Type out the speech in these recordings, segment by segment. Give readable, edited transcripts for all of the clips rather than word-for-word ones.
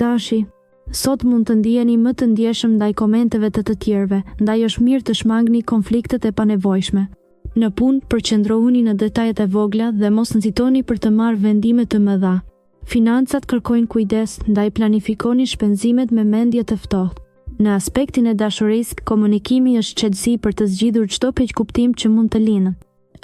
Dashi, sot mund të ndjeni më të ndjeshëm ndaj komenteve të tjerëve, ndaj është mirë të shmangni konfliktet e panevojshme. Në punë, përqendrohuni në detajet e vogla dhe mos nxitoni për të marrë vendime të mëdha. Financat kërkojnë kujdes, ndaj planifikoni shpenzimet me mendje të ftohtë. Në aspektin e dashurisë, komunikimi është qetësi për të zgjidhur çdo keqkuptim që mund të linë.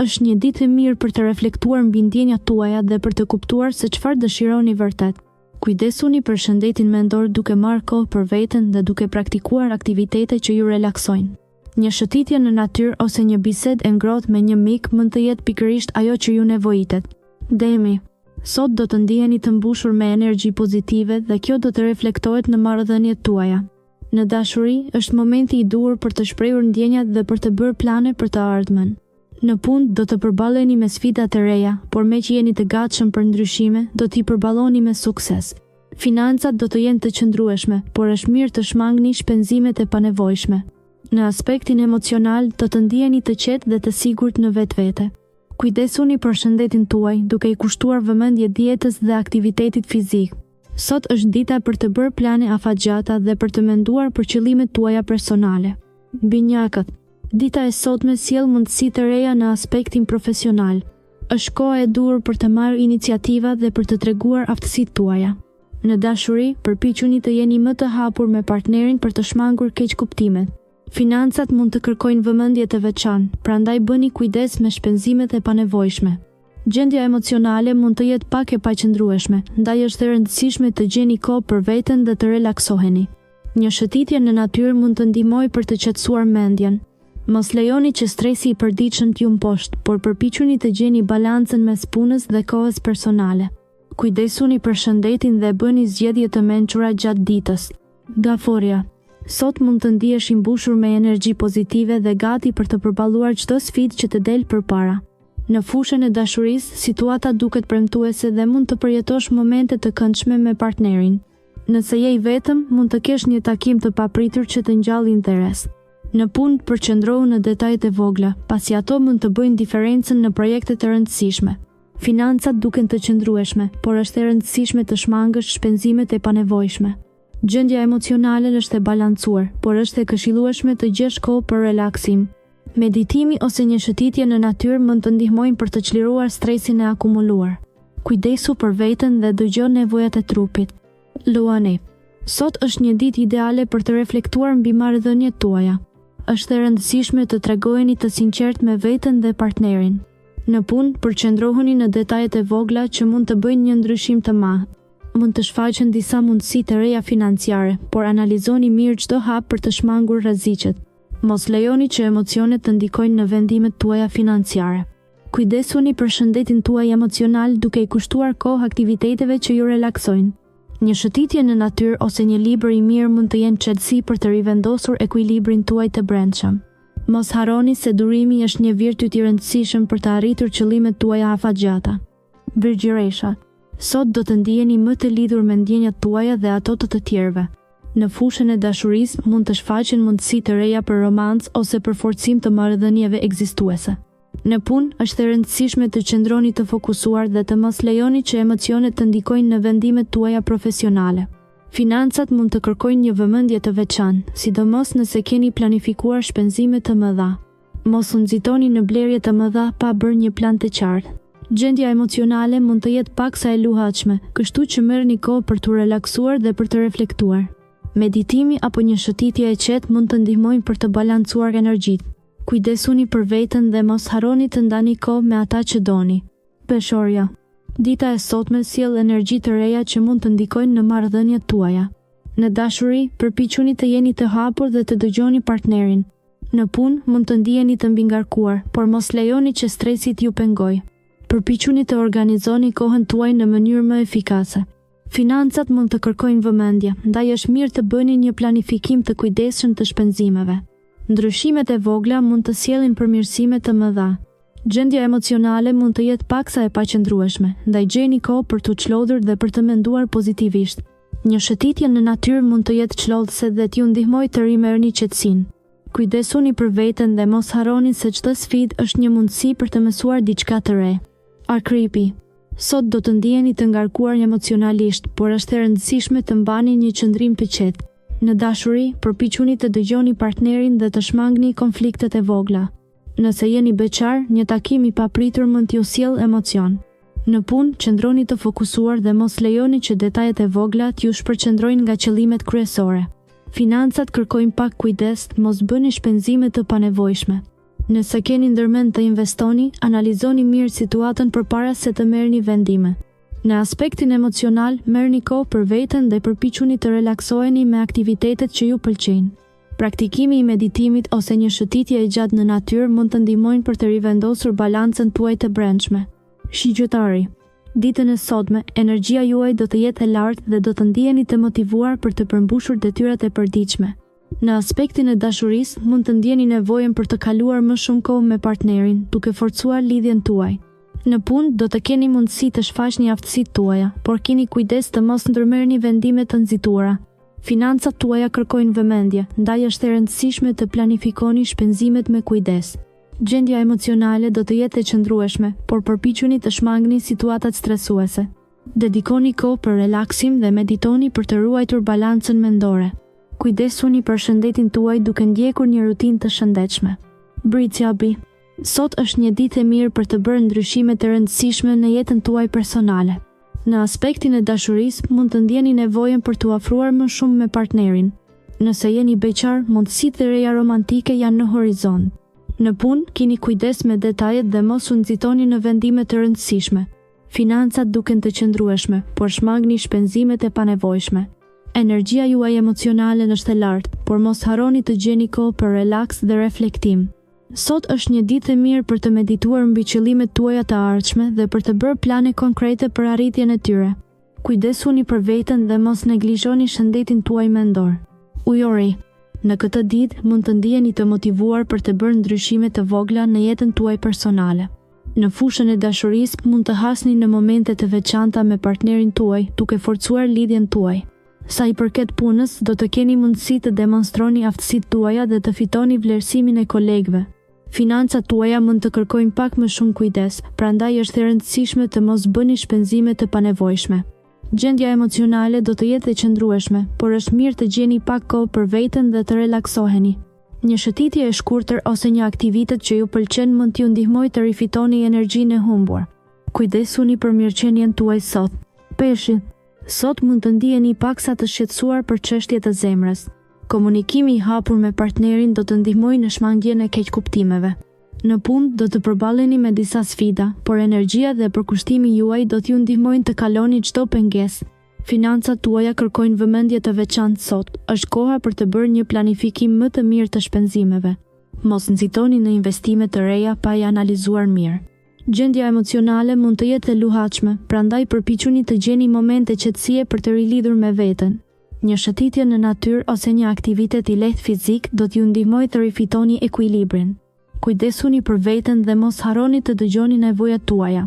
Është një ditë e mirë për të reflektuar mbi ndjenjat tuaja dhe për të kuptuar se çfarë dëshironi vërtet. Kujdesuni për shëndetin mendor duke marrë kohë për veten dhe duke praktikuar aktivitete që ju relaksojnë. Një shëtitje në natyrë ose një bisedë e ngrohtë me një mik mund të jetë pikërisht ajo që ju nevojitet. Demi, sot do të ndiheni të mbushur me energji pozitive dhe kjo do të reflektohet në marrëdhëniet tuaja. Në dashuri, është momenti i duhur për të shprehur ndjenjat dhe për të bërë plane për të ardhmen. Në punë, do të përballeni me sfida të reja, por me që jeni të gatshëm për ndryshime, do t'i përballoni me sukses. Financat do të jenë të qëndrueshme, por është mirë të shmangni shpenzimet e panevojshme. Në aspektin emocional, do të ndiheni të qetë dhe të sigurt në vetvete. Kujdesuni për shëndetin tuaj, duke i kushtuar vëmendje dietës dhe aktivitetit fizik. Sot është dita për të bërë plane afatgjata dhe për të menduar për qëllimet tuaja personale. Binjakët, dita e sotme sjell mundësi të reja në aspektin profesional. Është koha e duhur për të marrë iniciativa dhe për të treguar aftësitë tuaja. Në dashuri, përpiquni të jeni më të hapur me partnerin për të shmangur keqkuptimet. Financat mund të kërkojnë vëmendje të veçantë, prandaj bëni kujdes me shpenzimet e panevojshme. Gjendja emocionale mund të jetë pak e paqëndrueshme, ndaj është e rëndësishme të gjeni kohë për veten dhe të relaksoheni. Një shëtitje në natyrë mund të ndihmojë për të qetësuar mendjen. Mos lejoni që stresi i përditshëm t'ju mposhtë, por përpiquni të gjeni balancën mes punës dhe kohës personale. Kujdesuni për shëndetin dhe bëni zgjedhje të mençura gjatë ditës. Gaforia, sot mund të ndihesh i mbushur me energji pozitive dhe gati për të përballuar çdo sfidë që të del përpara. Në fushën e dashurisë, situata duket premtuese dhe mund të përjetosh momente të këndshme me partnerin. Nëse je i vetëm, mund të kesh një takim të papritur që të ngjallë interes. Në punë, përqendrohu në detajet e vogla, pasi ato mund të bëjnë diferencën në projekte të rëndësishme. Financat duken të qëndrueshme, por është e rëndësishme të shmangësh shpenzimet e panevojshme. Gjendja emocionale është e balancuar, por është e këshillueshme të gjesh kohë për relaksim. Meditimi ose një shëtitje në natyrë mund të ndihmojnë për të çliruar stresin e akumuluar. Kujdesu për veten dhe dëgjo nevojat e trupit. Luani, sot është një ditë ideale për të reflektuar mbi marrëdhëniet tuaja. Është e rëndësishme të tregoheni të sinqert me veten dhe partnerin. Në punë, përqendrohuni në detajet e vogla që mund të bëjnë një ndryshim të madh. Mund të shfaqen disa mundësi të reja financiare, por analizoni mirë çdo hap për të shmangur rreziqet. Mos lejoni që emocionet të ndikojnë në vendimet tuaja financiare. Kujdesuni për shëndetin tuaj emocional duke i kushtuar kohë aktiviteteve që ju relaksojnë. Një shëtitje në natyrë ose një libër i mirë mund të jenë qetësi për të rivendosur ekuilibrin tuaj të brendshëm. Mos harroni se durimi është një virtyt i rëndësishëm për të arritur qëllimet tuaja afatgjata. Virgjëresha, sot do të ndiheni më të lidhur me ndjenjat tuaja dhe ato të tjerëve. Në fushën e dashurisë mund të shfaqen mundësi të reja për romancë ose për forcim të marrëdhënieve ekzistuese. Në punë, është e rëndësishme të qëndroni të fokusuar dhe të mos lejoni që emocionet të ndikojnë në vendimet tuaja profesionale. Financat mund të kërkojnë një vëmendje të veçantë, sidomos nëse keni planifikuar shpenzime të mëdha. Mos u nxitoni në blerje të mëdha pa bërë një plan të qartë. Gjendja emocionale mund të jetë paksa e luhatshme, kështu që merrni kohë për t'u relaksuar dhe për të reflektuar. Meditimi apo një shëtitje e qetë mund të ndihmojnë për të balancuar energjitë. Kujdesuni për veten dhe mos harroni të ndani kohë me ata që doni. Peshorja, dita e sotme sjell energji të reja që mund të ndikojnë në marrëdhëniet tuaja. Në dashuri, përpiquni të jeni të hapur dhe të dëgjoni partnerin. Në punë, mund të ndiheni të mbingarkuar, por mos lejoni që stresi t'ju pengojë. Përpiquni të organizoni kohën tuaj në mënyrë më efikase. Financat mund të kërkojnë vëmendje, ndaj është mirë të bëni një planifikim të kujdesshëm të shpenzimeve. Ndryshimet e vogla mund të sjellin përmirësime të mëdha. Gjendja emocionale mund të jetë paksa e paqëndrueshme, ndaj gjeni kohë për t'u çlodhur dhe për të menduar pozitivisht. Një shëtitje në natyrë mund të jetë çlodhëse dhe t'ju ndihmojë të rimerrni qetësinë. Kujdesuni për veten dhe mos harroni se çdo sfidë është një mundësi për të mësuar diçka të re. Akripi, Sot do të ndjeni të ngarkuar emocionalisht, por është e rëndësishme të mbani një qëndrim të qetë. Në dashuri, përpiquni të dëgjoni partnerin dhe të shmangni konfliktet e vogla. Nëse jeni beqar, një takim i papritur mund t'ju sjellë emocion. Në punë, qëndroni të fokusuar dhe mos lejoni që detajet e vogla t'ju shpërqendrojnë nga qëllimet kryesore. Financat kërkojnë pak kujdes, mos bëni shpenzime të panevojshme. Nëse keni ndërmend të investoni, analizoni mirë situatën përpara se të merrni vendime. Në aspektin emocional, merrni kohë për veten dhe përpiquni të relaksoheni me aktivitetet që ju pëlqejnë. Praktikimi i meditimit ose një shëtitje e gjatë në natyrë mund të ndihmojnë për të rivendosur balancën tuaj të brendshme. Shigjetari. Ditën e sotme, energjia juaj do të jetë e lartë dhe do të ndiheni të motivuar për të përmbushur detyrat e përditshme. Në aspektin e dashurisë, mund të ndjeni nevojën për të kaluar më shumë kohë me partnerin, duke forcuar lidhjen tuaj. Në punë, do të keni mundësi të shfaqni aftësitë tuaja, por keni kujdes të mos ndërmerrni vendime të nxituara. Financat tuaja kërkojnë vëmendje, ndaj është e rëndësishme të planifikoni shpenzimet me kujdes. Gjendja emocionale do të jetë e qëndrueshme, por përpiquni të shmangni situatat stresuese. Dedikoni kohë për relaksim dhe meditoni për të ruajtur balancën mendore. Kujdesuni për shëndetin tuaj duke ndjekur një rutinë të shëndetshme. Britsjabi. Sot është një ditë e mirë për të bërë ndryshime të rëndësishme në jetën tuaj personale. Në aspektin e dashurisë, mund të ndjeni nevojën për t'u afruar më shumë me partnerin. Nëse jeni beqar, mundësitë e reja romantike janë në horizont. Në punë, keni kujdes me detajet dhe mos u nxitoni në vendime të rëndësishme. Financat duken të qëndrueshme, por shmangni shpenzimet e panevojshme. Energjia juaj emocionale është e lartë, por mos harroni të gjeni kohë për relaks dhe reflektim. Sot është një ditë e mirë për të medituar mbi qëllimet tuaja të ardhshme dhe për të bërë plane konkrete për arritjen e tyre. Kujdesuni për veten dhe mos neglizhoni shëndetin tuaj mendor. Ujori. Në këtë ditë mund të ndiheni të motivuar për të bërë ndryshime të vogla në jetën tuaj personale. Në fushën e dashurisë mund të hasni në momente të veçanta me partnerin tuaj, duke forcuar lidhjen tuaj. Sa i përket punës, do të keni mundësi të demonstroni aftësitë tuaja dhe të fitoni vlerësimin e kolegëve. Financat tuaja mund të kërkojnë pak më shumë kujdes, prandaj është e rëndësishme të mos bëni shpenzime të panevojshme. Gjendja emocionale do të jetë e qëndrueshme, por është mirë të gjeni pak kohë për veten dhe të relaksoheni. Një shëtitje e shkurtër ose një aktivitet që ju pëlqen mund t'ju ndihmojë të rifitoni energjinë e humbur. Kujdesuni për mirëqenien tuaj sot. Peshi. Sot mund të ndiheni paksa të shqetësuar për çështje të zemrës. Komunikimi i hapur me partnerin do të ndihmojë në shmangjen e keqkuptimeve. Në punë do të përballeni me disa sfida, por energjia dhe përkushtimi juaj do t'ju ndihmojnë të kaloni çdo pengesë. Financat tuaja kërkojnë vëmendje të veçantë sot. Është koha për të bërë një planifikim më të mirë të shpenzimeve. Mos nxitoni në investime të reja pa i analizuar mirë. Gjendja emocionale mund të jetë e luhatshme, prandaj përpiquni të gjeni momente qetësie për të rilidhur me veten. Një shëtitje në natyrë ose një aktivitet i lehtë fizik do t'ju ndihmojë të rifitoni ekuilibrin. Kujdesuni për veten dhe mos harroni të dëgjoni nevojat tuaja.